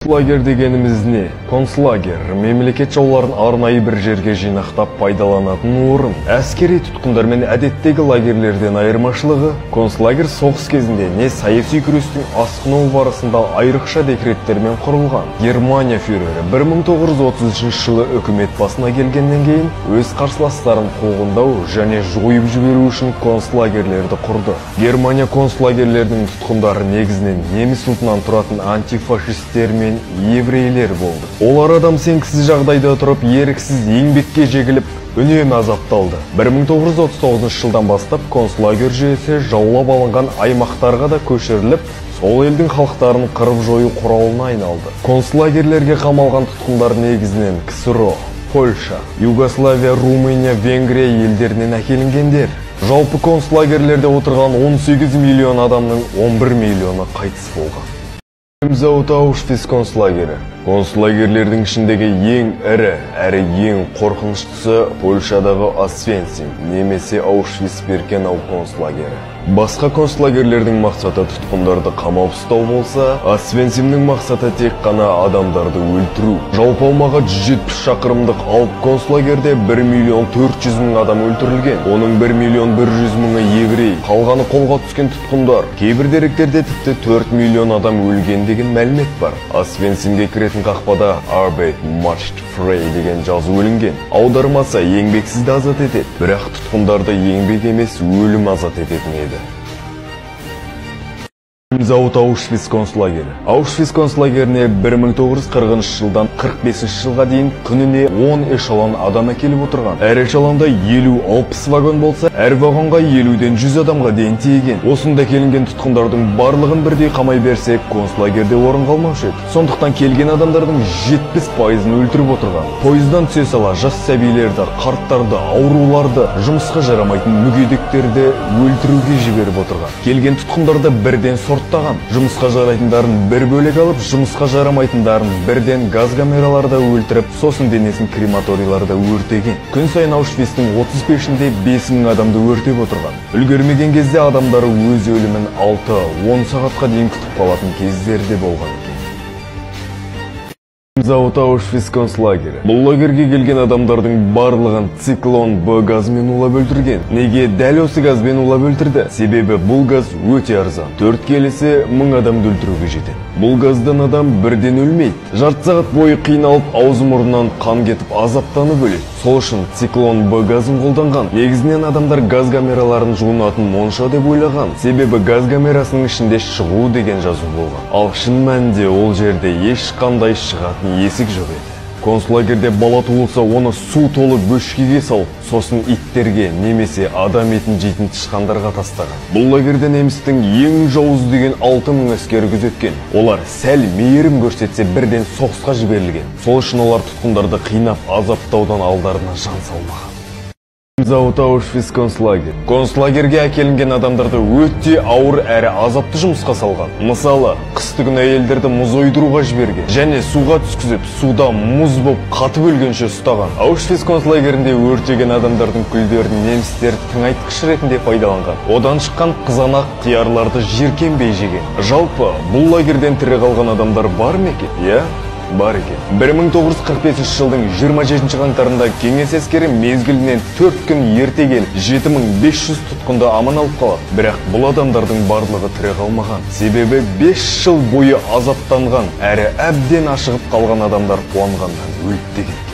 Концлагер дегеніміз не? Концлагер мемлекет жауларын арнайы бір жерге жинақтап пайдаланатын орын. Әскери тұтқындар мен әдеттегі лагерлерден айырмашылығы, концлагер соғыс кезінде не саяси күрестің асқынуы барысында айрықша декреттермен құрылған. Германия фюрері 1933 жылы үкімет басына келгеннен кейін өз қарсыластарын қуғындау және жойып жіберу үшін концлагерлерді құрды. Германия концлагерлердің тұтқындары негізінен неміс ұлтынан тұратын антифашистер мен еврейлер болды. Олар адам сенгісіз жағдайда тұрып, еріксіз еңбекке жегіліп, үнемі азапталды. 1939 жылдан бастап концлагер жүйесі жаулап алынған аймақтарға да көшіріліп, сол елдің халықтарын қырып жою құралына айналды. Концлагерлерге қамалған тұтқындар негізінен КСРО, Польша, Югославия, Румыния, Венгрия елдерінен әкелінгендер. Жалпы концлагерлерде отырған 18 миллион адамның 11 миллионы қайтыс болған. Зауыты Аушвиц концлагері. Концлагерлердің ішіндегі ең ірі әрі ең қорқыныштысы Польшадағы Освенцим немесе Аушвиц-Биркенау концлагері. Басқа концлагерлердің мақсаты тұтқындарды қамап ұстау болса, Освенцимнің мақсаты тек қана адамдарды өлтіру. Жалпы аумағы 170 шақырымдық алып концлагерде 1 миллион 400 мың адам өлтірілген. Оның 1 миллион 100 мыңы еврей, қалғаны қолға түскен тұтқындар. Кейбір деректерде тіпті 4 миллион адам өлген деген мәлімет бар. Освенцимге кіретін қақпада Arbeit macht frei деген жазу ілінген. Аудармасы еңбексізді азат етеді, бірақ тұтқындарды еңбек емес өлім азат ететін еді. Зауыт Аушвиц концлагері. Аушвиц концлагеріне 1940 жылдан 45 жылға дейін күніне 10 эшелон адам әкеліп отырған. Әр эшелонда 50-60 вагон болса, әр вагонға 50-ден 100 адамға дейін тиеген. Осында келінген тұтқындардың барлығын бірдей қамай берсек, концлагерде орын қалмаушы еді. Сондықтан келген адамдардың 70%-ын өлтіріп отырған. Пойыздан түсе сала жас сәбилерді, қарттарды, ауруларды, жұмысқа жарамайтын мүгедектерді өлтіруге жіберіп отырған. Келген тұтқындарды бірден жұмысқа жарайтындарын бір бөлек алып, жұмысқа жарамайтындарын бірден газ камераларда өлтіріп, сосын денесін крематорийларда өртеген. Күн сайын Аушвицтің 35-інде 5000 адамды өртеп отырған. Үлгермеген кезде адамдары өз өлімін 6-10 сағатқа дейін күтіп қалатын кездерде болған екен. Зауыт Аушвиц концлагері. Бұл лагерге келген адамдардың барлығын циклон Б газымен улап өлтірген. Неге дәл осы газбен улап өлтірді? Себебі бұл газ өте арзан. 4 келесі 1000 адамды өлтіруге жетеді. Бұл газдан адам бірден өлмейді. Жарты сағат бойы қиналып, аузы мұрнынан қан кетіп, азаптанып өледі. Сол үшін циклон Б газын қолданған. Негізінен адамдар газ камераларын жуынатын монша деп ойлаған. Себебі газ камерасының ішінде шығу деген жазу болған. Ал шын мәнінде ол жерде ешқандай шығатын есік жоқ еді. Концлагерде бала туылса, оны су толы бөшкеге салып, сосын иттерге немесе адам етін жейтін тышқандарға тастаған. Бұл лагерде немістің ең жауыз деген 6000 әскері күзеткен. Олар сәл мейірім көрсетсе бірден соғысқа жіберілген. Сол үшін олар тұтқындарды қинап, азаптаудан алдарына жан салмаған. Зауыт Аушвиц концлагері. Концлагерге әкелінген адамдарды өте ауыр әрі азапты жұмысқа салған. Мысалы, қысты күні әйелдерді мұз ойдыруға жіберген және суға түскізіп, суда мұз боп қатып өлгенше ұстаған. Аушвиц концлагерінде өртеген адамдардың күлдерін немістер тыңайтқыш ретінде пайдаланған. Одан шыққан қызанақ, қиярларды жиіркенбей жеген. Жалпы, бұл лагерден тірі қалған адамдар бар ма екен? Иә? Бар екен. 1945 жылдың 27 қаңтарында кеңес әскері мезгілінен 4 күн ерте келіп, 7500 тұтқынды аман алып қалады. Бірақ бұл адамдардың барлығы тірі қалмаған. Себебі 5 жыл бойы азаптанған әрі әбден ашығып қалған адамдар қуанғаннан өліп те кеткен.